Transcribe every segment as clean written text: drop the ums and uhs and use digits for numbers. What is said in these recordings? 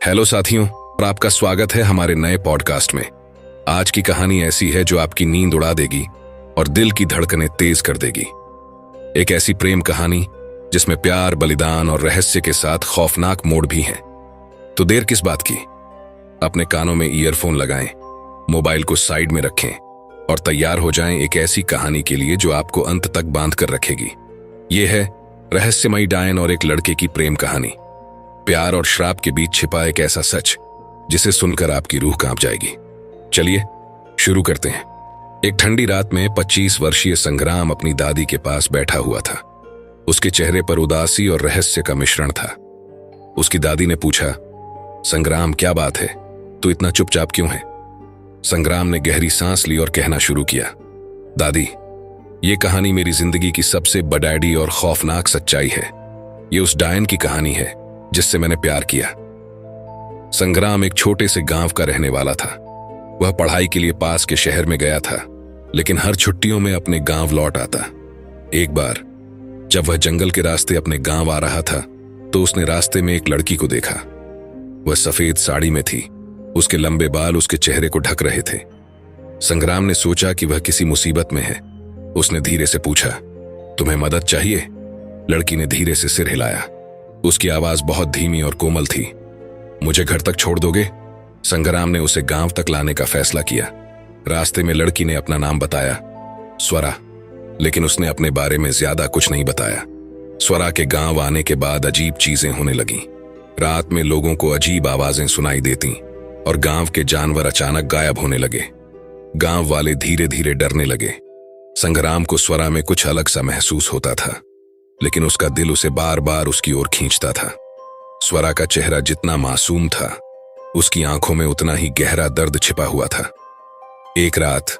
Hello साथियों, और आपका स्वागत है हमारे नए पॉडकास्ट में। आज की कहानी ऐसी है जो आपकी नींद उड़ा देगी और दिल की धड़कनें तेज कर देगी। एक ऐसी प्रेम कहानी जिसमें प्यार, बलिदान और रहस्य के साथ खौफनाक मोड़ भी हैं। तो देर किस बात की, अपने कानों में ईयरफोन लगाएं, मोबाइल को साइड में रखें और तैयार हो जाएं एक ऐसी कहानी के लिए जो आपको अंत तक बांध कर रखेगी। ये है रहस्यमयी डायन और एक लड़के की प्रेम कहानी। प्यार और श्राप के बीच छिपा एक ऐसा सच जिसे सुनकर आपकी रूह कांप जाएगी। चलिए शुरू करते हैं। एक ठंडी रात में 25 वर्षीय संग्राम अपनी दादी के पास बैठा हुआ था। उसके चेहरे पर उदासी और रहस्य का मिश्रण था। उसकी दादी ने पूछा, संग्राम क्या बात है, तू इतना चुपचाप क्यों है? संग्राम ने गहरी सांस ली और कहना शुरू किया, दादी, ये कहानी मेरी जिंदगी की सबसे बड़ैडी और खौफनाक सच्चाई है। ये उस डायन की कहानी है जिससे मैंने प्यार किया। संग्राम एक छोटे से गांव का रहने वाला था। वह पढ़ाई के लिए पास के शहर में गया था, लेकिन हर छुट्टियों में अपने गांव लौट आता। एक बार जब वह जंगल के रास्ते अपने गांव आ रहा था तो उसने रास्ते में एक लड़की को देखा। वह सफेद साड़ी में थी, उसके लंबे बाल उसके चेहरे को ढक रहे थे। संग्राम ने सोचा कि वह किसी मुसीबत में है। उसने धीरे से पूछा, तुम्हें मदद चाहिए? लड़की ने धीरे से सिर हिलाया। उसकी आवाज बहुत धीमी और कोमल थी। मुझे घर तक छोड़ दोगे? संग्राम ने उसे गांव तक लाने का फैसला किया। रास्ते में लड़की ने अपना नाम बताया, स्वरा, लेकिन उसने अपने बारे में ज्यादा कुछ नहीं बताया। स्वरा के गांव आने के बाद अजीब चीजें होने लगीं। रात में लोगों को अजीब आवाजें सुनाई देती और गांव के जानवर अचानक गायब होने लगे। गांव वाले धीरे धीरे डरने लगे। संग्राम को स्वरा में कुछ अलग सा महसूस होता था, लेकिन उसका दिल उसे बार बार उसकी ओर खींचता था। स्वरा का चेहरा जितना मासूम था, उसकी आंखों में उतना ही गहरा दर्द छिपा हुआ था। एक रात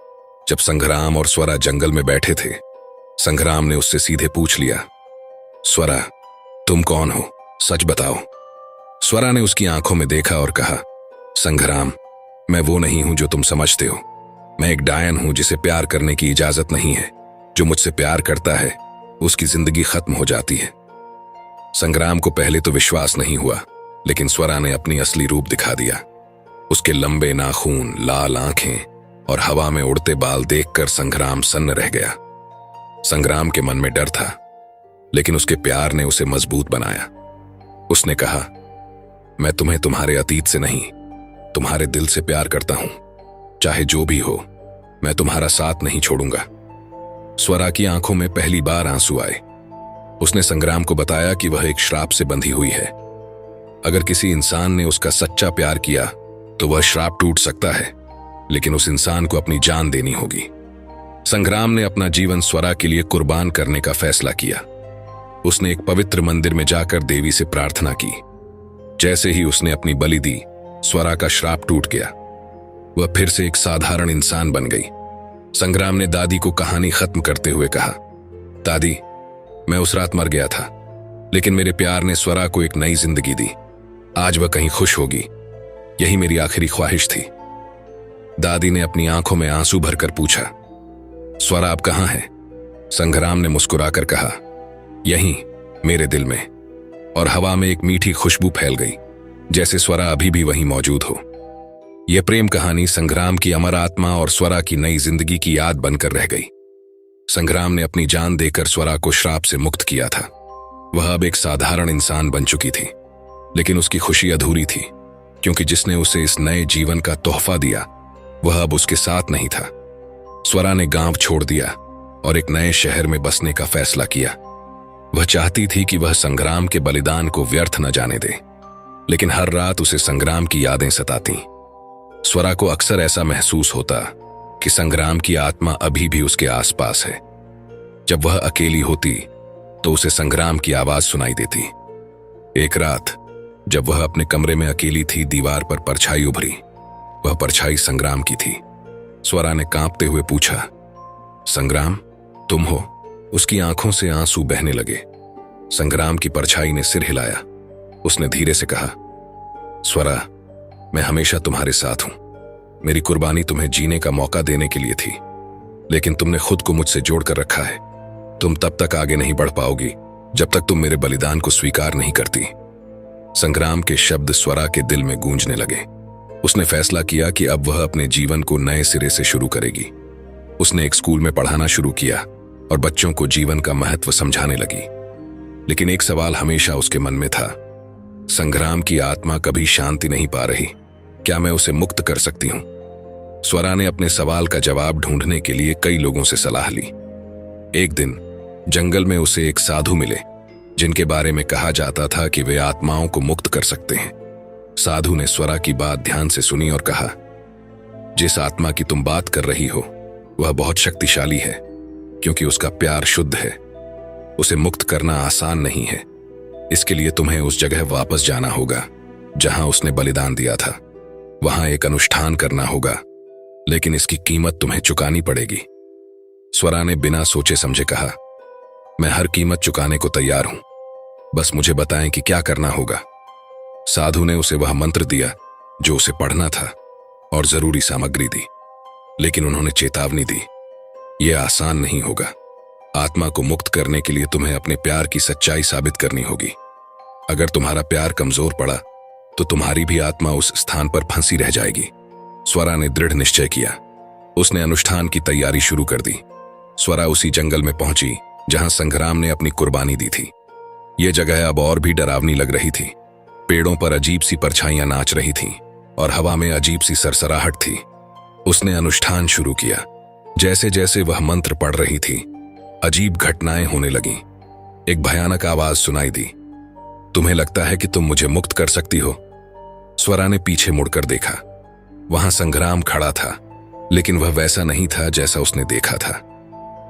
जब संग्राम और स्वरा जंगल में बैठे थे, संग्राम ने उससे सीधे पूछ लिया, स्वरा, तुम कौन हो? सच बताओ। स्वरा ने उसकी आंखों में देखा और कहा, संग्राम, मैं वो नहीं हूं जो तुम समझते हो। मैं एक डायन हूं जिसे प्यार करने की इजाजत नहीं है। जो मुझसे प्यार करता है उसकी जिंदगी खत्म हो जाती है। संग्राम को पहले तो विश्वास नहीं हुआ, लेकिन स्वरा ने अपनी असली रूप दिखा दिया। उसके लंबे नाखून, लाल आंखें और हवा में उड़ते बाल देखकर संग्राम सन्न रह गया। संग्राम के मन में डर था, लेकिन उसके प्यार ने उसे मजबूत बनाया। उसने कहा, मैं तुम्हें तुम्हारे अतीत से नहीं, तुम्हारे दिल से प्यार करता हूं। चाहे जो भी हो, मैं तुम्हारा साथ नहीं छोड़ूंगा। स्वरा की आंखों में पहली बार आंसू आए। उसने संग्राम को बताया कि वह एक श्राप से बंधी हुई है। अगर किसी इंसान ने उसका सच्चा प्यार किया तो वह श्राप टूट सकता है, लेकिन उस इंसान को अपनी जान देनी होगी। संग्राम ने अपना जीवन स्वरा के लिए कुर्बान करने का फैसला किया। उसने एक पवित्र मंदिर में जाकर देवी से प्रार्थना की। जैसे ही उसने अपनी बलि दी, स्वरा का श्राप टूट गया। वह फिर से एक साधारण इंसान बन गई। संग्राम ने दादी को कहानी खत्म करते हुए कहा, दादी, मैं उस रात मर गया था, लेकिन मेरे प्यार ने स्वरा को एक नई जिंदगी दी। आज वह कहीं खुश होगी, यही मेरी आखिरी ख्वाहिश थी। दादी ने अपनी आंखों में आंसू भरकर पूछा, स्वरा अब कहां है? संग्राम ने मुस्कुराकर कहा, यहीं, मेरे दिल में। और हवा में एक मीठी खुशबू फैल गई, जैसे स्वरा अभी भी वहीं मौजूद हो। यह प्रेम कहानी संग्राम की अमर आत्मा और स्वरा की नई जिंदगी की याद बनकर रह गई। संग्राम ने अपनी जान देकर स्वरा को श्राप से मुक्त किया था। वह अब एक साधारण इंसान बन चुकी थी, लेकिन उसकी खुशी अधूरी थी, क्योंकि जिसने उसे इस नए जीवन का तोहफा दिया वह अब उसके साथ नहीं था। स्वरा ने गांव छोड़ दिया और एक नए शहर में बसने का फैसला किया। वह चाहती थी कि वह संग्राम के बलिदान को व्यर्थ न जाने दे, लेकिन हर रात उसे संग्राम की यादें सताती। स्वरा को अक्सर ऐसा महसूस होता कि संग्राम की आत्मा अभी भी उसके आसपास है। जब वह अकेली होती तो उसे संग्राम की आवाज सुनाई देती। एक रात जब वह अपने कमरे में अकेली थी, दीवार पर परछाई उभरी। वह परछाई संग्राम की थी। स्वरा ने कांपते हुए पूछा, संग्राम, तुम हो? उसकी आंखों से आंसू बहने लगे। संग्राम की परछाई ने सिर हिलाया। उसने धीरे से कहा, स्वरा, मैं हमेशा तुम्हारे साथ हूं। मेरी कुर्बानी तुम्हें जीने का मौका देने के लिए थी, लेकिन तुमने खुद को मुझसे जोड़कर रखा है। तुम तब तक आगे नहीं बढ़ पाओगी जब तक तुम मेरे बलिदान को स्वीकार नहीं करती। संग्राम के शब्द स्वरा के दिल में गूंजने लगे। उसने फैसला किया कि अब वह अपने जीवन को नए सिरे से शुरू करेगी। उसने एक स्कूल में पढ़ाना शुरू किया और बच्चों को जीवन का महत्व समझाने लगी। लेकिन एक सवाल हमेशा उसके मन में था, संग्राम की आत्मा कभी शांति नहीं पा रही, क्या मैं उसे मुक्त कर सकती हूं? स्वरा ने अपने सवाल का जवाब ढूंढने के लिए कई लोगों से सलाह ली। एक दिन जंगल में उसे एक साधु मिले जिनके बारे में कहा जाता था कि वे आत्माओं को मुक्त कर सकते हैं। साधु ने स्वरा की बात ध्यान से सुनी और कहा, जिस आत्मा की तुम बात कर रही हो वह बहुत शक्तिशाली है, क्योंकि उसका प्यार शुद्ध है। उसे मुक्त करना आसान नहीं है। इसके लिए तुम्हें उस जगह वापस जाना होगा जहां उसने बलिदान दिया था। वहां एक अनुष्ठान करना होगा, लेकिन इसकी कीमत तुम्हें चुकानी पड़ेगी। स्वरा ने बिना सोचे समझे कहा, मैं हर कीमत चुकाने को तैयार हूं, बस मुझे बताएं कि क्या करना होगा। साधु ने उसे वह मंत्र दिया जो उसे पढ़ना था और जरूरी सामग्री दी, लेकिन उन्होंने चेतावनी दी, यह आसान नहीं होगा। आत्मा को मुक्त करने के लिए तुम्हें अपने प्यार की सच्चाई साबित करनी होगी। अगर तुम्हारा प्यार कमजोर पड़ा तो तुम्हारी भी आत्मा उस स्थान पर फंसी रह जाएगी। स्वरा ने दृढ़ निश्चय किया। उसने अनुष्ठान की तैयारी शुरू कर दी। स्वरा उसी जंगल में पहुंची जहां संग्राम ने अपनी कुर्बानी दी थी। यह जगह अब और भी डरावनी लग रही थी। पेड़ों पर अजीब सी परछाइयां नाच रही थीं और हवा में अजीब सी सरसराहट थी। उसने अनुष्ठान शुरू किया। जैसे जैसे वह मंत्र पढ़ रही थी, अजीब घटनाएं होने लगीं। एक भयानक आवाज सुनाई दी, तुम्हें लगता है कि तुम मुझे मुक्त कर सकती हो? स्वरा ने पीछे मुड़कर देखा। वहां संग्राम खड़ा था, लेकिन वह वैसा नहीं था जैसा उसने देखा था।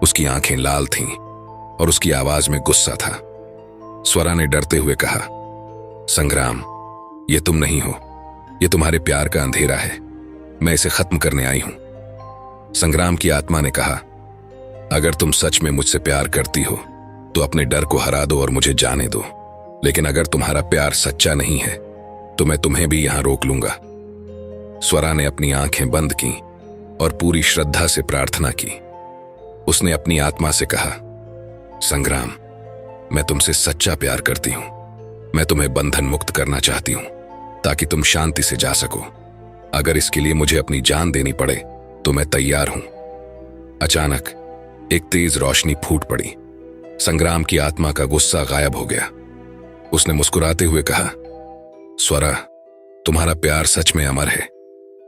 उसकी आंखें लाल थीं और उसकी आवाज में गुस्सा था। स्वरा ने डरते हुए कहा, संग्राम, ये तुम नहीं हो, ये तुम्हारे प्यार का अंधेरा है। मैं इसे खत्म करने आई हूं। संग्राम की आत्मा ने कहा, अगर तुम सच में मुझसे प्यार करती हो तो अपने डर को हरा दो और मुझे जाने दो। लेकिन अगर तुम्हारा प्यार सच्चा नहीं है तो मैं तुम्हें भी यहां रोक लूंगा। स्वरा ने अपनी आंखें बंद की और पूरी श्रद्धा से प्रार्थना की। उसने अपनी आत्मा से कहा, संग्राम, मैं तुमसे सच्चा प्यार करती हूं। मैं तुम्हें बंधन मुक्त करना चाहती हूं ताकि तुम शांति से जा सको। अगर इसके लिए मुझे अपनी जान देनी पड़े तो मैं तैयार हूं। अचानक एक तेज रोशनी फूट पड़ी। संग्राम की आत्मा का गुस्सा गायब हो गया। उसने मुस्कुराते हुए कहा, स्वरा, तुम्हारा प्यार सच में अमर है।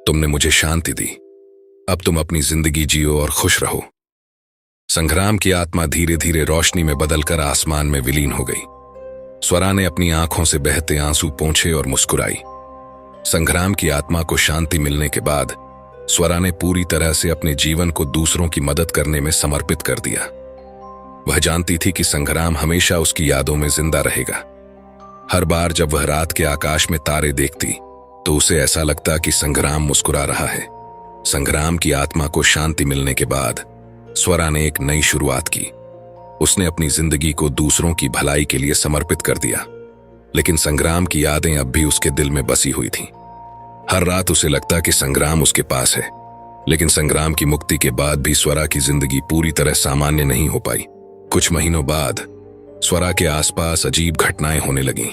तुमने मुझे शांति दी। अब तुम अपनी जिंदगी जियो और खुश रहो। संग्राम की आत्मा धीरे धीरे रोशनी में बदलकर आसमान में विलीन हो गई। स्वरा ने अपनी आंखों से बहते आंसू पोंछे और मुस्कुराई। संग्राम की आत्मा को शांति मिलने के बाद स्वरा ने पूरी तरह से अपने जीवन को दूसरों की मदद करने में समर्पित कर दिया। वह जानती थी कि संग्राम हमेशा उसकी यादों में जिंदा रहेगा। हर बार जब वह रात के आकाश में तारे देखती तो उसे ऐसा लगता कि संग्राम मुस्कुरा रहा है। संग्राम की आत्मा को शांति मिलने के बाद स्वरा ने एक नई शुरुआत की। उसने अपनी जिंदगी को दूसरों की भलाई के लिए समर्पित कर दिया। लेकिन संग्राम की यादें अब भी उसके दिल में बसी हुई थीं। हर रात उसे लगता कि संग्राम उसके पास है, लेकिन संग्राम की मुक्ति के बाद भी स्वरा की जिंदगी पूरी तरह सामान्य नहीं हो पाई। कुछ महीनों बाद स्वरा के आसपास अजीब घटनाएं होने लगीं।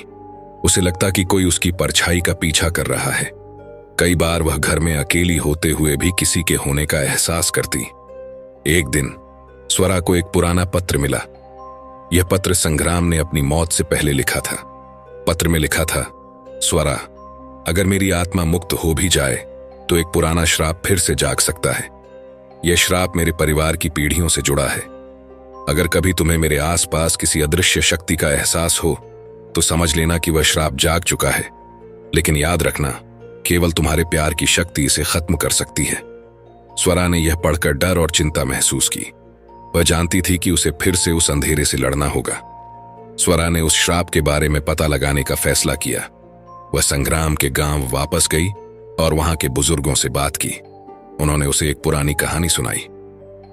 उसे लगता कि कोई उसकी परछाई का पीछा कर रहा है। कई बार वह घर में अकेली होते हुए भी किसी के होने का एहसास करती। एक दिन स्वरा को एक पुराना पत्र मिला। यह पत्र संग्राम ने अपनी मौत से पहले लिखा था। पत्र में लिखा था, स्वरा, अगर मेरी आत्मा मुक्त हो भी जाए तो एक पुराना श्राप फिर से जाग सकता है। यह श्राप मेरे परिवार की पीढ़ियों से जुड़ा है। अगर कभी तुम्हें मेरे आसपास किसी अदृश्य शक्ति का एहसास हो तो समझ लेना कि वह श्राप जाग चुका है। लेकिन याद रखना, केवल तुम्हारे प्यार की शक्ति इसे खत्म कर सकती है। स्वरा ने यह पढ़कर डर और चिंता महसूस की। वह जानती थी कि उसे फिर से उस अंधेरे से लड़ना होगा। स्वरा ने उस श्राप के बारे में पता लगाने का फैसला किया। वह संग्राम के गांव वापस गई और वहां के बुजुर्गों से बात की। उन्होंने उसे एक पुरानी कहानी सुनाई।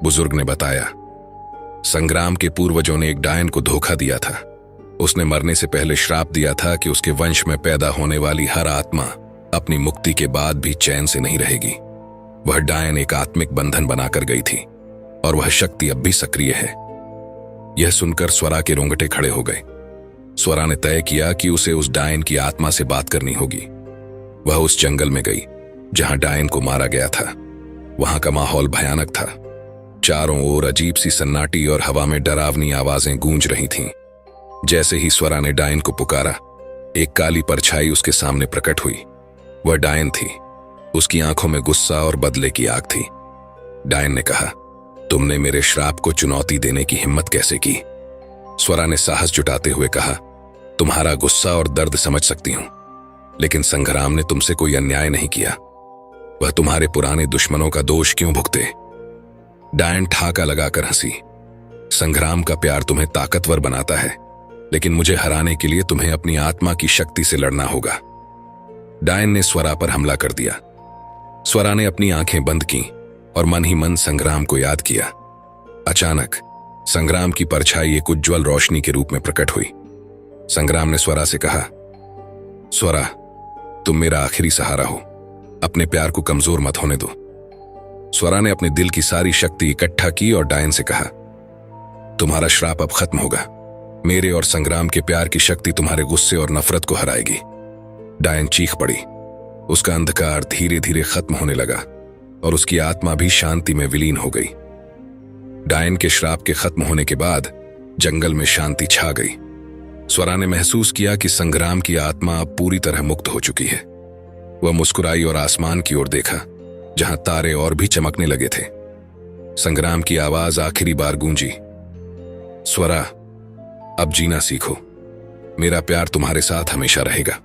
बुजुर्ग ने बताया, संग्राम के पूर्वजों ने एक डायन को धोखा दिया था। उसने मरने से पहले श्राप दिया था कि उसके वंश में पैदा होने वाली हर आत्मा अपनी मुक्ति के बाद भी चैन से नहीं रहेगी। वह डायन एक आत्मिक बंधन बनाकर गई थी और वह शक्ति अब भी सक्रिय है। यह सुनकर स्वरा के रोंगटे खड़े हो गए। स्वरा ने तय किया कि उसे उस डायन की आत्मा से बात करनी होगी। वह उस जंगल में गई जहां डायन को मारा गया था। वहां का माहौल भयानक था। चारों ओर अजीब सी सन्नाटी और हवा में डरावनी आवाजें गूंज रही थीं। जैसे ही स्वरा ने डायन को पुकारा, एक काली परछाई उसके सामने प्रकट हुई। वह डायन थी। उसकी आंखों में गुस्सा और बदले की आग थी। डायन ने कहा, तुमने मेरे श्राप को चुनौती देने की हिम्मत कैसे की? स्वरा ने साहस जुटाते हुए कहा, तुम्हारा गुस्सा और दर्द समझ सकती हूं, लेकिन संग्राम ने तुमसे कोई अन्याय नहीं किया। वह तुम्हारे पुराने दुश्मनों का दोष क्यों भुगते? डायन ठाका लगाकर हंसी। संग्राम का प्यार तुम्हें ताकतवर बनाता है, लेकिन मुझे हराने के लिए तुम्हें अपनी आत्मा की शक्ति से लड़ना होगा। डायन ने स्वरा पर हमला कर दिया। स्वरा ने अपनी आंखें बंद की और मन ही मन संग्राम को याद किया। अचानक संग्राम की परछाई एक उज्ज्वल रोशनी के रूप में प्रकट हुई। संग्राम ने स्वरा से कहा, स्वरा, तुम मेरा आखिरी सहारा हो। अपने प्यार को कमजोर मत होने दो। स्वरा ने अपने दिल की सारी शक्ति इकट्ठा की और डायन से कहा, तुम्हारा श्राप अब खत्म होगा। मेरे और संग्राम के प्यार की शक्ति तुम्हारे गुस्से और नफरत को हराएगी। डायन चीख पड़ी। उसका अंधकार धीरे धीरे खत्म होने लगा और उसकी आत्मा भी शांति में विलीन हो गई। डायन के श्राप के खत्म होने के बाद जंगल में शांति छा गई। स्वरा ने महसूस किया कि संग्राम की आत्मा अब पूरी तरह मुक्त हो चुकी है। वह मुस्कुराई और आसमान की ओर देखा, जहां तारे और भी चमकने लगे थे। संग्राम की आवाज आखिरी बार गूंजी, स्वरा, अब जीना सीखो। मेरा प्यार तुम्हारे साथ हमेशा रहेगा।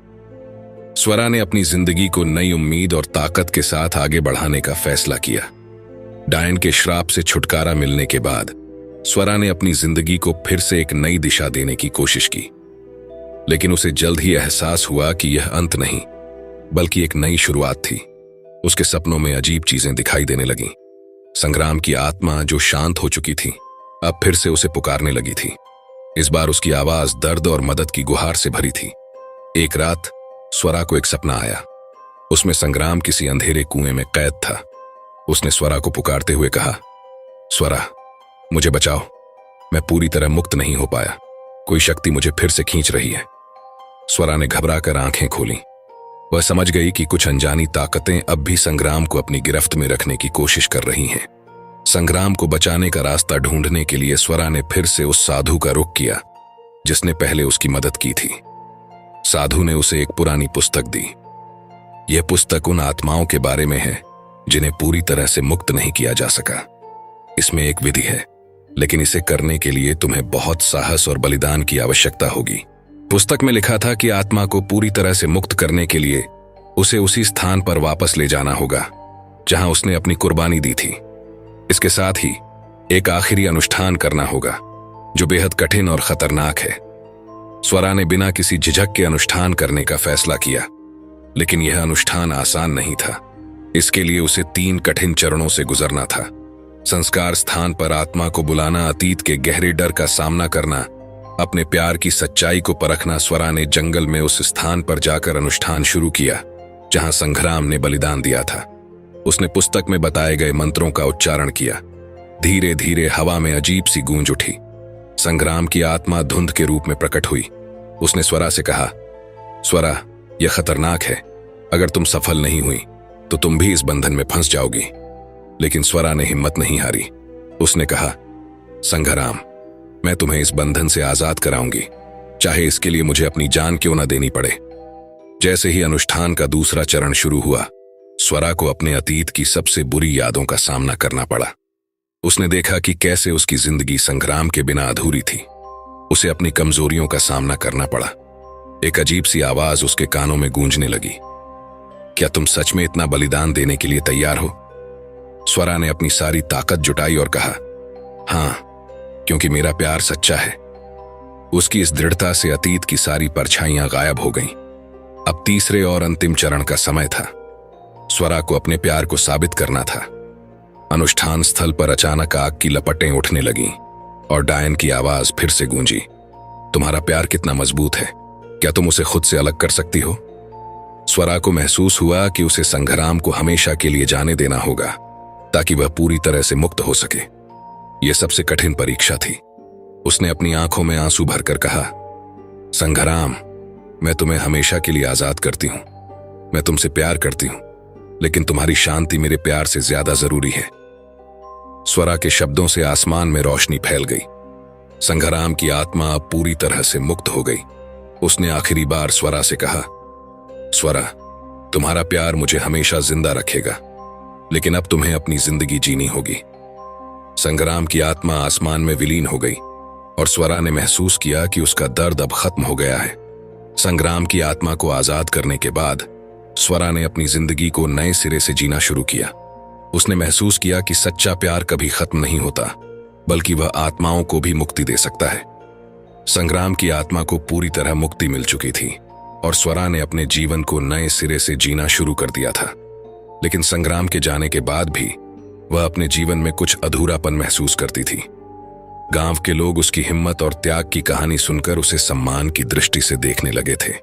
स्वरा ने अपनी जिंदगी को नई उम्मीद और ताकत के साथ आगे बढ़ाने का फैसला किया। डायन के श्राप से छुटकारा मिलने के बाद स्वरा ने अपनी जिंदगी को फिर से एक नई दिशा देने की कोशिश की, लेकिन उसे जल्द ही एहसास हुआ कि यह अंत नहीं, बल्कि एक नई शुरुआत थी। उसके सपनों में अजीब चीजें दिखाई देने लगीं। संग्राम की आत्मा, जो शांत हो चुकी थी, अब फिर से उसे पुकारने लगी थी। इस बार उसकी आवाज दर्द और मदद की गुहार से भरी थी। एक रात स्वरा को एक सपना आया। उसमें संग्राम किसी अंधेरे कुएं में कैद था। उसने स्वरा को पुकारते हुए कहा, स्वरा, मुझे बचाओ। मैं पूरी तरह मुक्त नहीं हो पाया। कोई शक्ति मुझे फिर से खींच रही है। स्वरा ने घबराकर आंखें खोलीं। वह समझ गई कि कुछ अनजानी ताकतें अब भी संग्राम को अपनी गिरफ्त में रखने की कोशिश कर रही हैं। संग्राम को बचाने का रास्ता ढूंढने के लिए स्वरा ने फिर से उस साधु का रुख किया जिसने पहले उसकी मदद की थी। साधु ने उसे एक पुरानी पुस्तक दी। यह पुस्तक उन आत्माओं के बारे में है जिन्हें पूरी तरह से मुक्त नहीं किया जा सका। इसमें एक विधि है, लेकिन इसे करने के लिए तुम्हें बहुत साहस और बलिदान की आवश्यकता होगी। पुस्तक में लिखा था कि आत्मा को पूरी तरह से मुक्त करने के लिए उसे उसी स्थान पर वापस ले जाना होगा जहां उसने अपनी कुर्बानी दी थी। इसके साथ ही एक आखिरी अनुष्ठान करना होगा जो बेहद कठिन और खतरनाक है। स्वरा ने बिना किसी झिझक के अनुष्ठान करने का फैसला किया, लेकिन यह अनुष्ठान आसान नहीं था। इसके लिए उसे 3 कठिन चरणों से गुजरना था। संस्कार स्थान पर आत्मा को बुलाना, अतीत के गहरे डर का सामना करना, अपने प्यार की सच्चाई को परखना। स्वरा ने जंगल में उस स्थान पर जाकर अनुष्ठान शुरू किया जहां संग्राम ने बलिदान दिया था। उसने पुस्तक में बताए गए मंत्रों का उच्चारण किया। धीरे धीरे हवा में अजीब सी गूंज उठी। संग्राम की आत्मा धुंध के रूप में प्रकट हुई। उसने स्वरा से कहा, स्वरा, यह खतरनाक है। अगर तुम सफल नहीं हुई तो तुम भी इस बंधन में फंस जाओगी। लेकिन स्वरा ने हिम्मत नहीं हारी। उसने कहा, संग्राम, मैं तुम्हें इस बंधन से आजाद कराऊंगी, चाहे इसके लिए मुझे अपनी जान क्यों न देनी पड़े। जैसे ही अनुष्ठान का दूसरा चरण शुरू हुआ, स्वरा को अपने अतीत की सबसे बुरी यादों का सामना करना पड़ा। उसने देखा कि कैसे उसकी जिंदगी संग्राम के बिना अधूरी थी। उसे अपनी कमजोरियों का सामना करना पड़ा। एक अजीब सी आवाज उसके कानों में गूंजने लगी, क्या तुम सच में इतना बलिदान देने के लिए तैयार हो? स्वरा ने अपनी सारी ताकत जुटाई और कहा, हां, क्योंकि मेरा प्यार सच्चा है। उसकी इस दृढ़ता से अतीत की सारी परछाइयां गायब हो गईं। अब तीसरे और अंतिम चरण का समय था। स्वरा को अपने प्यार को साबित करना था। अनुष्ठान स्थल पर अचानक आग की लपटें उठने लगीं और डायन की आवाज फिर से गूंजी, तुम्हारा प्यार कितना मजबूत है, क्या तुम उसे खुद से अलग कर सकती हो? स्वरा को महसूस हुआ कि उसे संग्राम को हमेशा के लिए जाने देना होगा ताकि वह पूरी तरह से मुक्त हो सके। यह सबसे कठिन परीक्षा थी। उसने अपनी आंखों में आंसू भरकर कहा, संग्राम, मैं तुम्हें हमेशा के लिए आजाद करती हूं। मैं तुमसे प्यार करती हूं, लेकिन तुम्हारी शांति मेरे प्यार से ज्यादा जरूरी है। स्वरा के शब्दों से आसमान में रोशनी फैल गई। संग्राम की आत्मा अब पूरी तरह से मुक्त हो गई। उसने आखिरी बार स्वरा से कहा, स्वरा, तुम्हारा प्यार मुझे हमेशा जिंदा रखेगा, लेकिन अब तुम्हें अपनी जिंदगी जीनी होगी। संग्राम की आत्मा आसमान में विलीन हो गई और स्वरा ने महसूस किया कि उसका दर्द अब खत्म हो गया है। संग्राम की आत्मा को आजाद करने के बाद स्वरा ने अपनी जिंदगी को नए सिरे से जीना शुरू किया। उसने महसूस किया कि सच्चा प्यार कभी खत्म नहीं होता, बल्कि वह आत्माओं को भी मुक्ति दे सकता है। संग्राम की आत्मा को पूरी तरह मुक्ति मिल चुकी थी और स्वरा ने अपने जीवन को नए सिरे से जीना शुरू कर दिया था। लेकिन संग्राम के जाने के बाद भी वह अपने जीवन में कुछ अधूरापन महसूस करती थी। गांव के लोग उसकी हिम्मत और त्याग की कहानी सुनकर उसे सम्मान की दृष्टि से देखने लगे थे।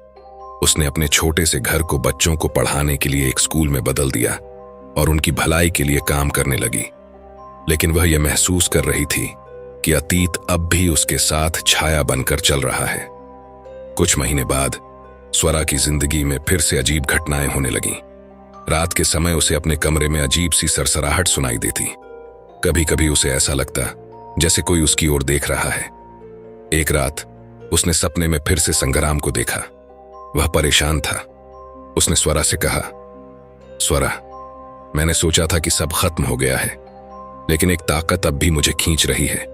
उसने अपने छोटे से घर को बच्चों को पढ़ाने के लिए एक स्कूल में बदल दिया और उनकी भलाई के लिए काम करने लगी। लेकिन वह यह महसूस कर रही थी कि अतीत अब भी उसके साथ छाया बनकर चल रहा है। कुछ महीने बाद स्वरा की जिंदगी में फिर से अजीब घटनाएं होने लगीं। रात के समय उसे अपने कमरे में अजीब सी सरसराहट सुनाई देती। कभी कभी उसे ऐसा लगता जैसे कोई उसकी ओर देख रहा है। एक रात उसने सपने में फिर से संग्राम को देखा। वह परेशान था। उसने स्वरा से कहा, स्वरा, मैंने सोचा था कि सब खत्म हो गया है, लेकिन एक ताकत अब भी मुझे खींच रही है।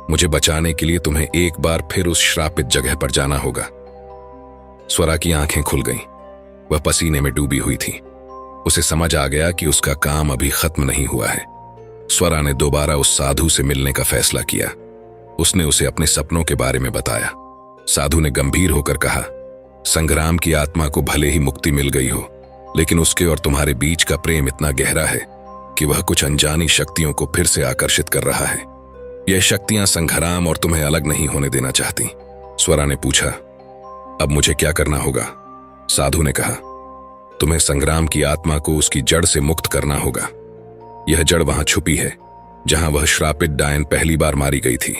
मुझे बचाने के लिए तुम्हें एक बार फिर उस श्रापित जगह पर जाना होगा। स्वरा की आंखें खुल गईं। वह पसीने में डूबी हुई थी। उसे समझ आ गया कि उसका काम अभी खत्म नहीं हुआ है। स्वरा ने दोबारा उस साधु से मिलने का फैसला किया। उसने उसे अपने सपनों के बारे में बताया। साधु ने गंभीर होकर कहा, संग्राम की आत्मा को भले ही मुक्ति मिल गई हो, लेकिन उसके और तुम्हारे बीच का प्रेम इतना गहरा है कि वह कुछ अनजानी शक्तियों को फिर से आकर्षित कर रहा है। यह शक्तियां संग्राम और तुम्हें अलग नहीं होने देना चाहती। स्वरा ने पूछा, अब मुझे क्या करना होगा? साधु ने कहा, तुम्हें संग्राम की आत्मा को उसकी जड़ से मुक्त करना होगा। यह जड़ वहां छुपी है जहां वह श्रापित डायन पहली बार मारी गई थी।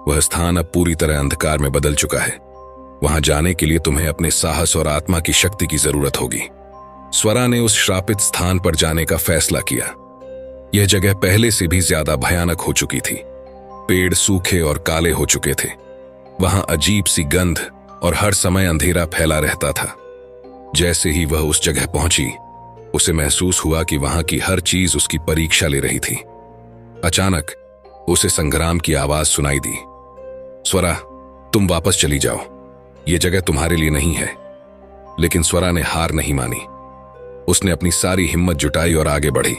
वह स्थान अब पूरी तरह अंधकार में बदल चुका है। वहां जाने के लिए तुम्हें अपने साहस और आत्मा की शक्ति की जरूरत होगी। स्वरा ने उस श्रापित स्थान पर जाने का फैसला किया। यह जगह पहले से भी ज्यादा भयानक हो चुकी थी। पेड़ सूखे और काले हो चुके थे। वहां अजीब सी गंध और हर समय अंधेरा फैला रहता था। जैसे ही वह उस जगह पहुंची, उसे महसूस हुआ कि वहां की हर चीज उसकी परीक्षा ले रही थी। अचानक उसे संग्राम की आवाज सुनाई दी, स्वरा, तुम वापस चली जाओ, यह जगह तुम्हारे लिए नहीं है। लेकिन स्वरा ने हार नहीं मानी। उसने अपनी सारी हिम्मत जुटाई और आगे बढ़ी।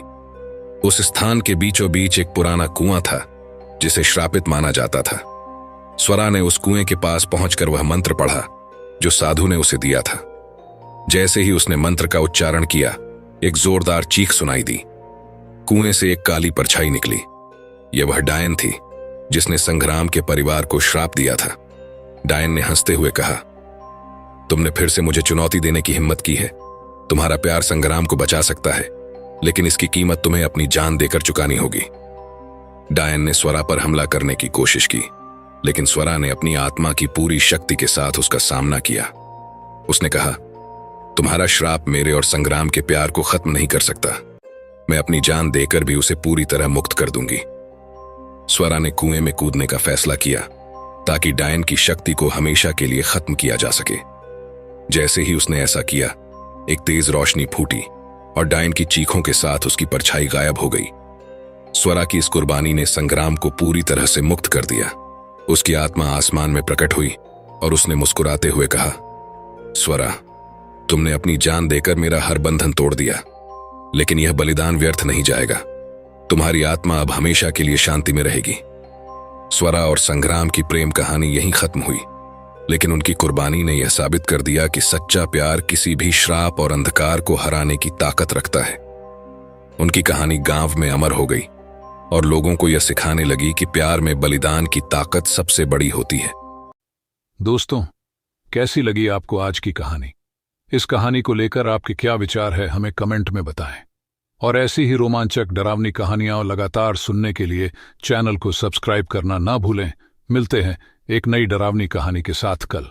उस स्थान के बीचों बीच एक पुराना कुआं था जिसे श्रापित माना जाता था। स्वरा ने उस कुएं के पास पहुंचकर वह मंत्र पढ़ा जो साधु ने उसे दिया था। जैसे ही उसने मंत्र का उच्चारण किया, एक जोरदार चीख सुनाई दी। कुएं से एक काली परछाई निकली। यह वह डायन थी जिसने संग्राम के परिवार को श्राप दिया था। डायन ने हंसते हुए कहा, तुमने फिर से मुझे चुनौती देने की हिम्मत की है। तुम्हारा प्यार संग्राम को बचा सकता है, लेकिन इसकी कीमत तुम्हें अपनी जान देकर चुकानी होगी। डायन ने स्वरा पर हमला करने की कोशिश की, लेकिन स्वरा ने अपनी आत्मा की पूरी शक्ति के साथ उसका सामना किया। उसने कहा, तुम्हारा श्राप मेरे और संग्राम के प्यार को खत्म नहीं कर सकता। मैं अपनी जान देकर भी उसे पूरी तरह मुक्त कर दूंगी। स्वरा ने कुएं में कूदने का फैसला किया ताकि डायन की शक्ति को हमेशा के लिए खत्म किया जा सके। जैसे ही उसने ऐसा किया, एक तेज रोशनी फूटी और डायन की चीखों के साथ उसकी परछाई गायब हो गई। स्वरा की इस कुर्बानी ने संग्राम को पूरी तरह से मुक्त कर दिया। उसकी आत्मा आसमान में प्रकट हुई और उसने मुस्कुराते हुए कहा, स्वरा, तुमने अपनी जान देकर मेरा हर बंधन तोड़ दिया, लेकिन यह बलिदान व्यर्थ नहीं जाएगा। तुम्हारी आत्मा अब हमेशा के लिए शांति में रहेगी। स्वरा और संग्राम की प्रेम कहानी यहीं खत्म हुई, लेकिन उनकी कुर्बानी ने यह साबित कर दिया कि सच्चा प्यार किसी भी श्राप और अंधकार को हराने की ताकत रखता है। उनकी कहानी गांव में अमर हो गई और लोगों को यह सिखाने लगी कि प्यार में बलिदान की ताकत सबसे बड़ी होती है। दोस्तों, कैसी लगी आपको आज की कहानी? इस कहानी को लेकर आपके क्या विचार है, हमें कमेंट में बताएं। और ऐसी ही रोमांचक डरावनी कहानियां लगातार सुनने के लिए चैनल को सब्सक्राइब करना ना भूलें। मिलते हैं एक नई डरावनी कहानी के साथ कल।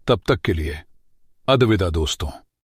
तब तक के लिए अलविदा दोस्तों।